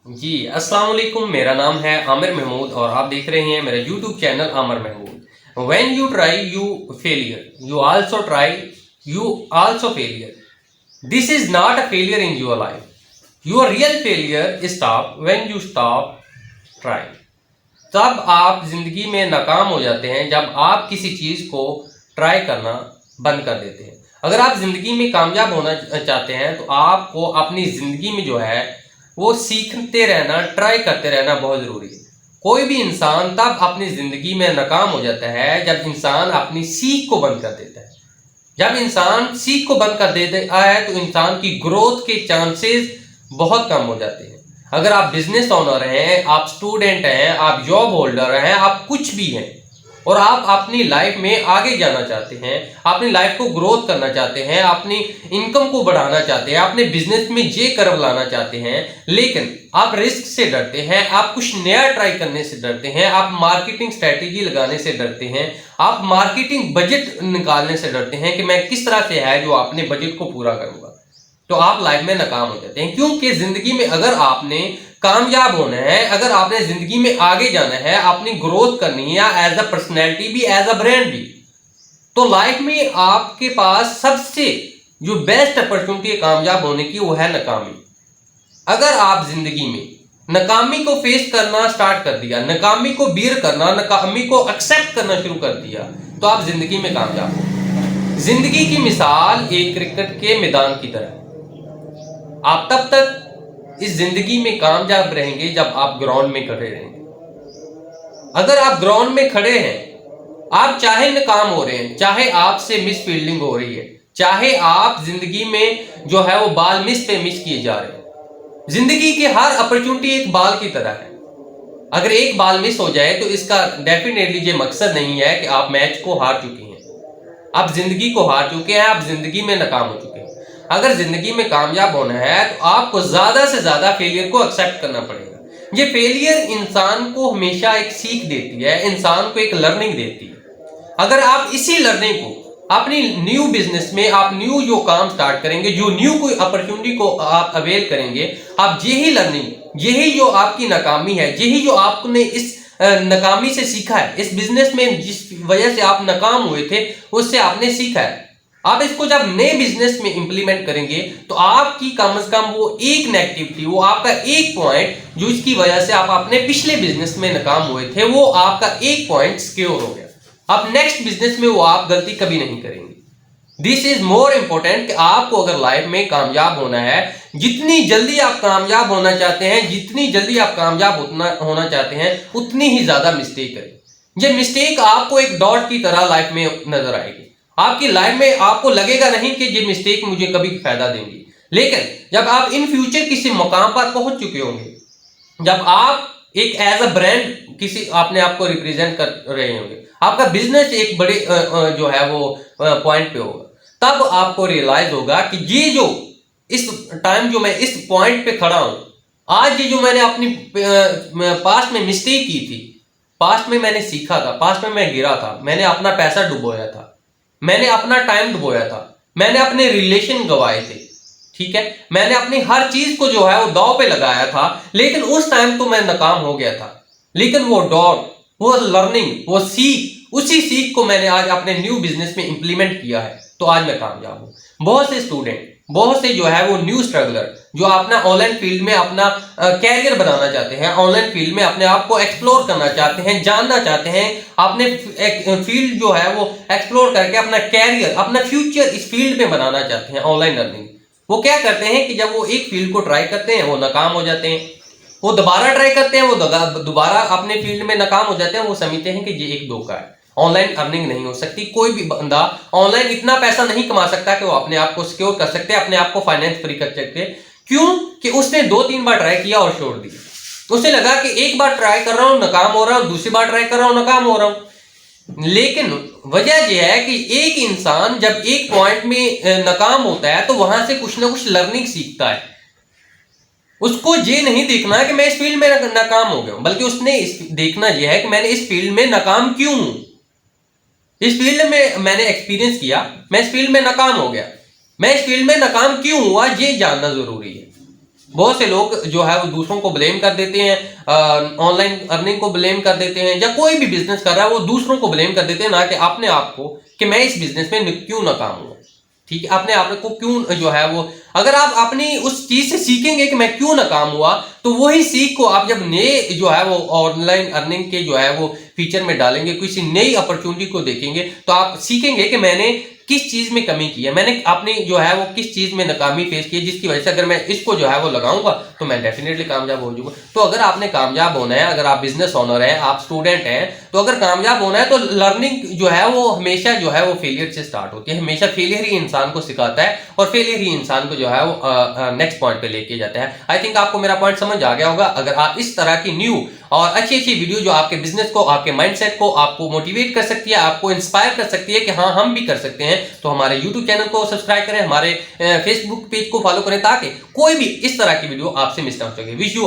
जी, अस्सलाम वालेकुम। मेरा नाम है आमिर महमूद और आप देख रहे हैं मेरा YouTube channel Aamir Mahmood. When you try you failure, you also try you also failure. This is not a failure in your life. Your real failure stop when you stop try. तब आप जिंदगी में नाकाम हो जाते हैं जब आप किसी चीज को ट्राई करना बंद कर देते हैं। अगर आप जिंदगी में कामयाब होना चाहते हैं तो आपको अपनी जिंदगी में जो है वो सीखते रहना, ट्राई करते रहना बहुत जरूरी है। कोई भी इंसान तब अपनी जिंदगी में नाकाम हो जाता है जब इंसान अपनी सीख को बंद कर देता है। जब इंसान सीख को बंद कर देता है तो इंसान की ग्रोथ के चांसेस बहुत कम हो जाते हैं। अगर आप बिजनेस ओनर हैं, आप स्टूडेंट हैं, आप जॉब होल्डर हैं, आप कुछ भी हैं और आप अपनी लाइफ में आगे जाना चाहते हैं, अपनी लाइफ को ग्रोथ करना चाहते हैं, अपनी इनकम को बढ़ाना चाहते हैं, अपने बिजनेस में जे कर्व लाना चाहते हैं, लेकिन आप रिस्क से डरते हैं, आप कुछ नया ट्राई करने से डरते हैं, आप मार्केटिंग स्ट्रेटेजी लगाने से डरते हैं, आप मार्केटिंग बजट निकालने से डरते हैं कि मैं किस तरह से है जो अपने बजट को पूरा करूंगा, तो आप लाइफ में नाकाम हो जाते हैं। क्योंकि जिंदगी में अगर आपने कामयाब होना है, अगर आपने जिंदगी में आगे जाना है, अपनी ग्रोथ करनी है एज अ पर्सनैलिटी भी, एज अ ब्रांड भी, तो लाइफ में आपके पास सबसे जो बेस्ट अपॉर्चुनिटी है कामयाब होने की वो है नाकामी। अगर आप जिंदगी में नाकामी को फेस करना स्टार्ट कर दिया, नाकामी को बीर करना, नाकामी को एक्सेप्ट करना शुरू कर दिया, तो आप जिंदगी में कामयाब हो। जिंदगी की मिसाल एक क्रिकेट के मैदान की तरह। आप तब तक इस जिंदगी में कामयाब रहेंगे जब आप ग्राउंड में खड़े रहेंगे। अगर आप ग्राउंड में खड़े हैं, आप चाहे नाकाम हो रहे हैं, चाहे आपसे मिस फील्डिंग हो रही है, चाहे आप जिंदगी में जो है वो बाल मिस पे मिस किए जा रहे हैं, जिंदगी की हर अपॉर्चुनिटी एक बाल की तरह है। अगर एक बाल मिस हो जाए तो इसका डेफिनेटली ये मकसद नहीं है कि आप मैच को हार चुके हैं, आप जिंदगी को हार चुके हैं, आप जिंदगी में नाकाम हो चुके हैं। अगर जिंदगी में कामयाब होना है तो आपको ज्यादा से ज्यादा फेलियर को एक्सेप्ट करना पड़ेगा। ये फेलियर इंसान को हमेशा एक सीख देती है, इंसान को एक लर्निंग देती है। अगर आप इसी लर्निंग को अपनी न्यू बिजनेस में, आप न्यू जो काम स्टार्ट करेंगे, जो न्यू कोई अपॉर्चुनिटी को आप अवेल करेंगे, आप यही लर्निंग, यही जो आपकी नाकामी है, यही जो आपने इस नाकामी से सीखा है, इस बिजनेस में जिस वजह से आप नाकाम हुए थे उससे आपने सीखा है, आप इसको जब नए बिजनेस में इंप्लीमेंट करेंगे तो आपकी कम से कम वो एक नेगेटिविटी, वो आपका एक पॉइंट जो इसकी वजह से आप अपने पिछले बिजनेस में नाकाम हुए थे, वो आपका एक पॉइंट सिक्योर हो गया। अब नेक्स्ट बिजनेस में वो आप गलती कभी नहीं करेंगे। दिस इज मोर इंपॉर्टेंट कि आपको अगर लाइफ में कामयाब होना है, जितनी जल्दी आप कामयाब होना चाहते हैं, जितनी जल्दी आप कामयाब होना चाहते हैं, उतनी ही ज्यादा मिस्टेक करें। ये मिस्टेक आपको एक डॉट की तरह लाइफ में नजर आएगी। आपकी लाइफ में आपको लगेगा नहीं कि ये मिस्टेक मुझे कभी फायदा देंगी, लेकिन जब आप इन फ्यूचर किसी मुकाम पर पहुंच चुके होंगे, जब आप एक एज अ ब्रांड किसी अपने आप को रिप्रेजेंट कर रहे होंगे, आपका बिजनेस एक बड़े जो है वो पॉइंट पे होगा, तब आपको रियलाइज होगा कि ये जो इस टाइम जो मैं इस पॉइंट पे खड़ा हूं, आज ये जो मैंने अपनी पास्ट में मिस्टेक की थी, पास्ट में मैंने सीखा था, पास्ट में मैं गिरा था, मैंने अपना पैसा डुबोया था, मैंने अपना टाइम डुबोया था, मैंने अपने रिलेशन गंवाए थे, ठीक है, मैंने अपनी हर चीज को जो है वो दांव पे लगाया था, लेकिन उस टाइम तो मैं नाकाम हो गया था, लेकिन वो डॉट, वो लर्निंग, वो सीख, उसी सीख को मैंने आज अपने न्यू बिजनेस में इंप्लीमेंट किया है, तो आज मैं कामयाब हूं। बहुत से स्टूडेंट, बहुत से जो है वो न्यू स्ट्रगलर जो अपना ऑनलाइन फील्ड में अपना कैरियर बनाना चाहते हैं, ऑनलाइन फील्ड में अपने आप को एक्सप्लोर करना चाहते हैं, जानना चाहते हैं, अपने फील्ड जो है वो एक्सप्लोर करके अपना कैरियर, अपना फ्यूचर इस फील्ड में बनाना चाहते हैं, ऑनलाइन लर्निंग। वो क्या करते हैं कि जब वो एक फील्ड को ट्राई करते हैं वो नाकाम हो जाते हैं, वो दोबारा ट्राई करते हैं, वो दोबारा अपने फील्ड में नाकाम हो जाते हैं, वो समझते हैं कि ये एक धोखा है, ऑनलाइन अर्निंग नहीं हो सकती, कोई भी बंदा ऑनलाइन इतना पैसा नहीं कमा सकता कि वो अपने आप को सिक्योर कर सकते, अपने आप को फाइनेंस फ्री कर सकते। क्यों कि उसने 2-3 बार ट्राई किया और छोड़ दिया। उसे लगा कि एक बार ट्राई कर रहा हूं नाकाम हो रहा हूं, दूसरी बार ट्राई कर रहा हूं नाकाम हो रहा हूं। लेकिन वजह यह है कि एक इंसान जब एक पॉइंट में नाकाम होता है तो वहां से कुछ ना कुछ लर्निंग सीखता है। उसको ये नहीं देखना है कि मैं इस फील्ड में नाकाम हो गया हूं, बल्कि उसने देखना यह है कि मैंने इस फील्ड में नाकाम क्यों हूं, इस फील्ड में मैंने एक्सपीरियंस किया, मैं इस फील्ड में नाकाम हो गया, मैं इस फील्ड में नाकाम क्यों हुआ, ये जानना जरूरी है। बहुत से लोग जो है वो दूसरों को ब्लेम कर देते हैं, ऑनलाइन अर्निंग को ब्लेम कर देते हैं, या कोई भी बिजनेस कर रहा है वो दूसरों को ब्लेम कर देते हैं, ना कि अपने आप को, कि मैं इस बिजनेस में क्यों नाकाम हुआ। ठीक है, अपने आप को क्यों जो है वो, अगर आप अपनी उस चीज से सीखेंगे कि मैं क्यों नाकाम हुआ, तो वही सीख को आप जब नए जो है वो ऑनलाइन अर्निंग के जो है वो फीचर में डालेंगे, किसी नई अपॉर्चुनिटी को देखेंगे, तो आप सीखेंगे कि मैंने किस चीज में कमी की है, मैंने अपनी जो है वो किस चीज में नाकामी फेस की है, जिसकी वजह से अगर मैं इसको जो है वो लगाऊंगा तो मैं डेफिनेटली कामयाब हो जाऊंगा। तो अगर आपने कामयाब होना है, अगर आप बिजनेस ओनर है, आप स्टूडेंट हैं, तो अगर कामयाब होना है तो लर्निंग जो है वो हमेशा जो है वो फेलियर से स्टार्ट होती है। हमेशा फेलियर ही इंसान को सिखाता है और फेलियर ही इंसान को जो है वो नेक्स्ट पॉइंट पे लेके जाता है। आई थिंक आपको मेरा पॉइंट समझ आ गया होगा। अगर आप इस तरह की न्यू और अच्छी अच्छी वीडियो जो आपके बिजनेस को, आपके माइंडसेट को, आपको मोटिवेट कर सकती है, आपको इंस्पायर कर सकती है कि हाँ हम भी कर सकते हैं, तो हमारे यूट्यूब चैनल को सब्सक्राइब करें, हमारे फेसबुक पेज को फॉलो करें, ताकि कोई भी इस तरह की वीडियो आपसे मिस ना हो सके। Wish you